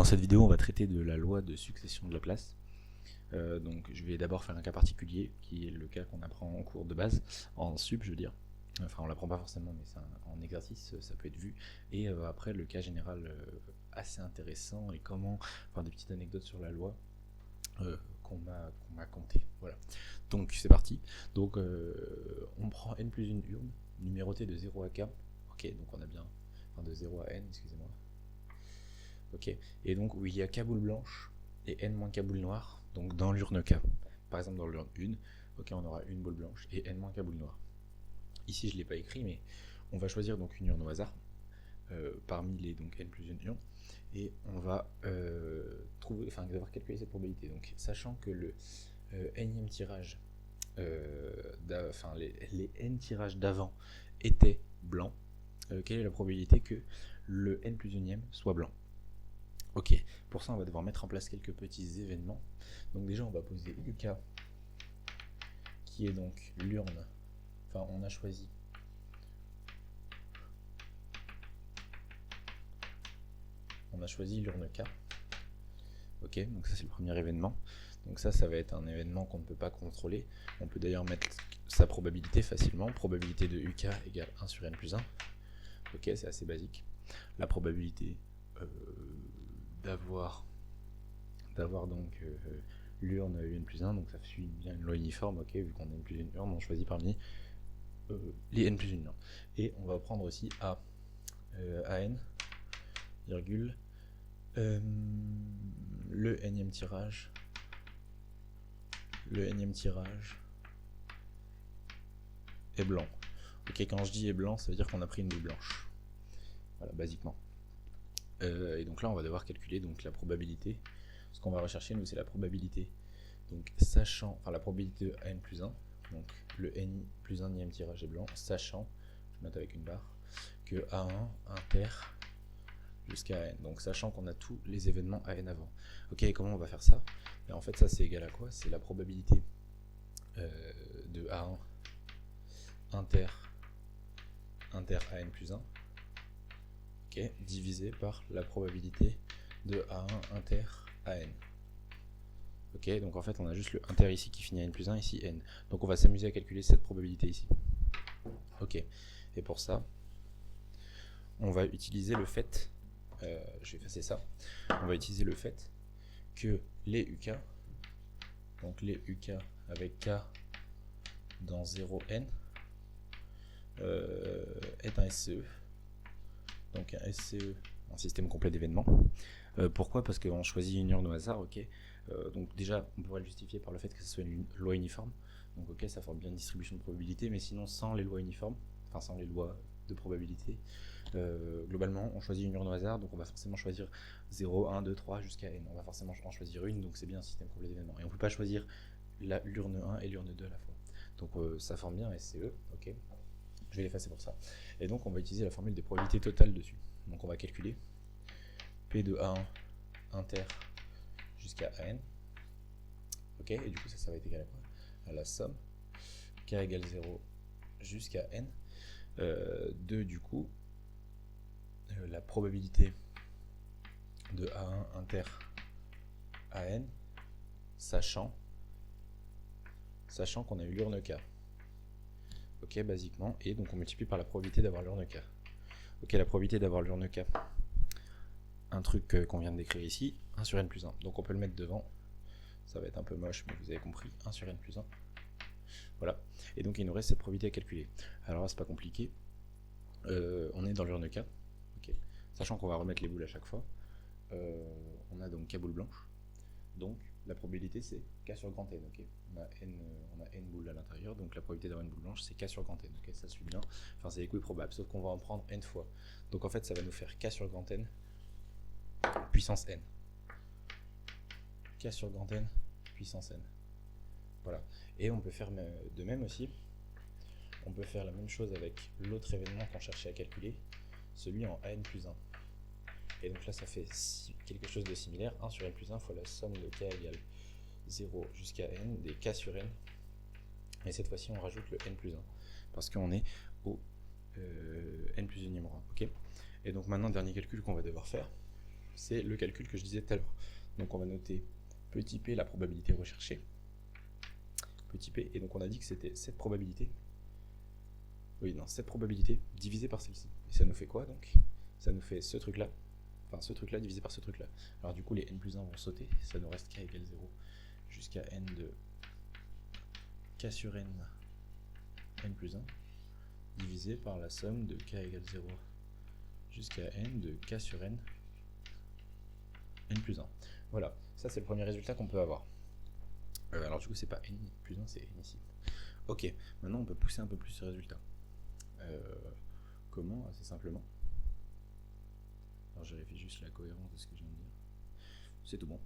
cette vidéo, on va traiter de la loi de succession de Laplace. Donc je vais d'abord faire un cas particulier, qui est le cas qu'on apprend en cours de base, en sup je veux dire. Enfin on l'apprend pas forcément, mais c'est en exercice, ça peut être vu. Et après le cas général assez intéressant, et comment, enfin des petites anecdotes sur la loi qu'on m'a conté. Voilà. Donc c'est parti. Donc on prend n plus une urne, numérotée de 0 à k. Ok, donc on a bien, enfin de 0 à n, excusez-moi. Ok, et donc où il y a k boules blanches et n moins k boules noires, donc dans l'urne k. Par exemple dans l'urne 1, ok, on aura une boule blanche et n moins k boules noires. Ici je ne l'ai pas écrit, mais on va choisir donc une urne au hasard, parmi les donc n plus une urne, et on va devoir calculer cette probabilité. Donc sachant que le nème tirage, les n tirages d'avant étaient blancs, quelle est la probabilité que le n plus unième soit blanc? Ok, pour ça on va devoir mettre en place quelques petits événements. Donc déjà on va poser UK, qui est donc l'urne, enfin on a choisi l'urne K. Ok, donc ça c'est le premier événement. Donc ça va être un événement qu'on ne peut pas contrôler. On peut d'ailleurs mettre sa probabilité facilement. Probabilité de UK égale 1 sur n plus 1. Ok, c'est assez basique. La probabilité d'avoir donc l'urne n plus 1, donc ça suit bien une loi uniforme, ok, vu qu'on a n plus une urne, on choisit parmi les n plus une urne. Et on va prendre aussi AN, virgule, le nème tirage est blanc. Ok, quand je dis est blanc, ça veut dire qu'on a pris une boule blanche. Voilà, basiquement. Et donc là, on va devoir calculer donc la probabilité. Ce qu'on va rechercher, nous, c'est la probabilité. Donc, sachant, enfin la probabilité de n plus 1, donc le n plus 1 nième tirage est blanc, sachant, je note avec une barre, que A1 inter jusqu'à n. Donc, sachant qu'on a tous les événements à n avant. Ok, et comment on va faire ça? Et en fait, ça, c'est égal à quoi? C'est la probabilité de A1 inter à n plus 1. Okay, divisé par la probabilité de A1 inter à n. Ok, donc en fait on a juste le inter ici qui finit à n plus 1, ici n. Donc on va s'amuser à calculer cette probabilité ici. Ok, et pour ça, on va utiliser le fait, je vais effacer ça, on va utiliser le fait que les UK, donc les UK avec k dans 0n, est un SCE. Donc un SCE, un système complet d'événements. Pourquoi? Parce qu'on choisit une urne au hasard, ok. Donc déjà, on pourrait le justifier par le fait que ce soit une loi uniforme. Donc ok, ça forme bien une distribution de probabilité, mais sinon sans les lois uniformes, enfin sans les lois de probabilité, globalement on choisit une urne au hasard, donc on va forcément choisir 0, 1, 2, 3 jusqu'à n. On va forcément en choisir une, donc c'est bien un système complet d'événements. Et on ne peut pas choisir l'urne 1 et l'urne 2 à la fois. Donc ça forme bien un SCE, ok. Je vais l'effacer pour ça. Et donc on va utiliser la formule des probabilités totales dessus. Donc on va calculer P de A1 inter jusqu'à AN. Ok, et du coup ça va être égal à quoi? À la somme K égale 0 jusqu'à N de du coup la probabilité de A1 inter AN, sachant qu'on a eu l'urne K. Ok, basiquement, et donc on multiplie par la probabilité d'avoir l'urne K. Ok, la probabilité d'avoir l'urne K, un truc qu'on vient de décrire ici, 1 sur n plus 1. Donc on peut le mettre devant, ça va être un peu moche, mais vous avez compris, 1 sur n plus 1. Voilà, et donc il nous reste cette probabilité à calculer. Alors là, c'est pas compliqué, on est dans l'urne K, okay. Sachant qu'on va remettre les boules à chaque fois, on a donc K boules blanches, donc la probabilité c'est K sur grand N, okay. On a n boules à l'intérieur, donc la probabilité d'avoir une boule blanche c'est K sur grand N, okay. Ça suit bien, enfin c'est équiprobable, sauf qu'on va en prendre n fois. Donc en fait ça va nous faire K sur grand N puissance n. K sur grand N puissance n. Voilà. Et on peut faire de même aussi, on peut faire la même chose avec l'autre événement qu'on cherchait à calculer, celui en an plus 1. Et donc là ça fait quelque chose de similaire, 1 sur n plus 1 fois la somme de k égale 0 jusqu'à n des k sur n. Et cette fois-ci on rajoute le n plus 1, parce qu'on est au n plus 1e rang. Okay, et donc maintenant, dernier calcul qu'on va devoir faire, c'est le calcul que je disais tout à l'heure. Donc on va noter petit p la probabilité recherchée, petit p, et donc on a dit que c'était cette probabilité, cette probabilité divisée par celle-ci. Et ça nous fait quoi donc? Ça nous fait ce truc-là, enfin ce truc-là divisé par ce truc-là. Alors du coup les n plus 1 vont sauter, ça nous reste k égale 0 jusqu'à n de k sur n plus 1, divisé par la somme de k égale 0 jusqu'à n de k sur n plus 1. Voilà, ça c'est le premier résultat qu'on peut avoir. Alors du coup c'est pas n plus 1, c'est n ici. Ok, maintenant on peut pousser un peu plus ce résultat. Comment? Assez simplement. Alors je vérifie juste la cohérence de ce que je viens de dire. C'est tout bon.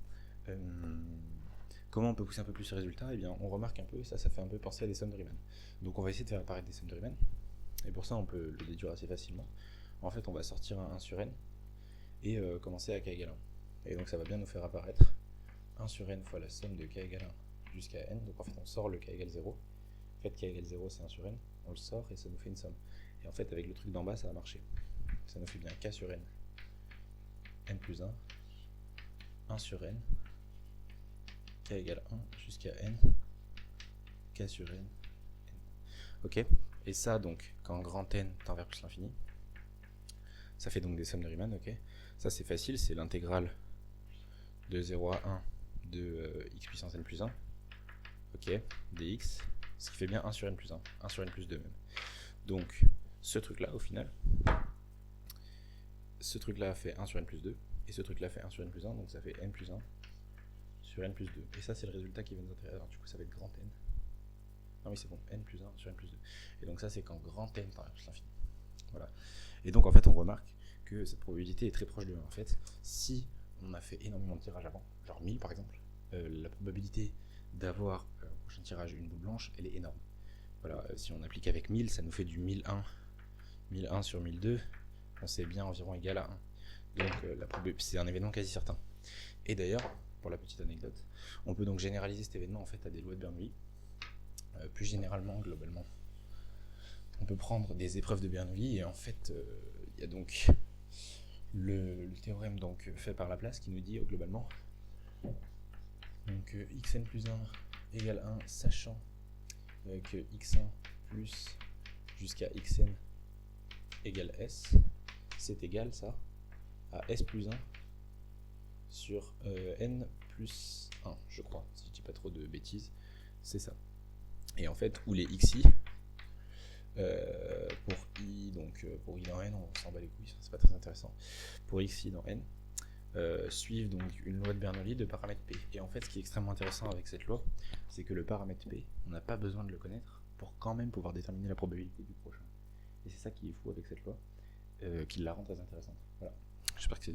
Comment on peut pousser un peu plus ce résultat? Eh bien on remarque un peu, ça fait un peu penser à des sommes de Riemann. Donc on va essayer de faire apparaître des sommes de Riemann. Et pour ça on peut le déduire assez facilement. En fait on va sortir un 1 sur n et commencer à k égale 1. Et donc ça va bien nous faire apparaître 1 sur n fois la somme de k égale 1 jusqu'à n. Donc en fait on sort le k égale 0. En fait k égale 0 c'est 1 sur n. On le sort et ça nous fait une somme. Et en fait avec le truc d'en bas ça va marcher. Ça nous fait bien k sur n plus 1, 1 sur n, k égale 1 jusqu'à n, k sur n, n. Ok? Et ça donc quand grand n tend vers plus l'infini, ça fait donc des sommes de Riemann, ok? Ça c'est facile, c'est l'intégrale de 0 à 1 de x puissance n plus 1, ok, dx, ce qui fait bien 1 sur n plus 1, 1 sur n plus 2 même. Donc ce truc là au final, ce truc là fait 1 sur n plus 2, et ce truc là fait 1 sur n plus 1, donc ça fait n plus 1 sur n plus 2. Et ça c'est le résultat qui va nous intéresser, alors du coup ça va être grand n. Non oui c'est bon, n plus 1 sur n plus 2. Et donc ça c'est quand grand n tend vers plus l'infini. Voilà. Et donc en fait on remarque que cette probabilité est très proche de 1. En fait, si on a fait énormément de tirages avant, genre 1000 par exemple, la probabilité d'avoir au prochain tirage une boule blanche, elle est énorme. Voilà, si on applique avec 1000, ça nous fait du 1001. 1001 sur 1002, on sait bien environ égal à 1. Donc c'est un événement quasi certain. Et d'ailleurs, pour la petite anecdote, on peut donc généraliser cet événement en fait à des lois de Bernoulli. Plus généralement, globalement, on peut prendre des épreuves de Bernoulli et en fait, il y a donc le théorème donc, fait par Laplace qui nous dit globalement donc xn plus 1 égale 1 sachant que x1 plus jusqu'à xn égale s, c'est égal ça à s plus 1 sur n plus 1, je crois, si je dis pas trop de bêtises, c'est ça. Et en fait, où les xi, pour i, donc pour i dans n, on s'en bat les couilles, c'est pas très intéressant. Pour xi dans n, suivent donc une loi de Bernoulli de paramètre p. Et en fait, ce qui est extrêmement intéressant avec cette loi, c'est que le paramètre p, on n'a pas besoin de le connaître pour quand même pouvoir déterminer la probabilité du prochain. Et c'est ça qui est fou avec cette loi, qui la rend très intéressante. Voilà. J'espère que c'est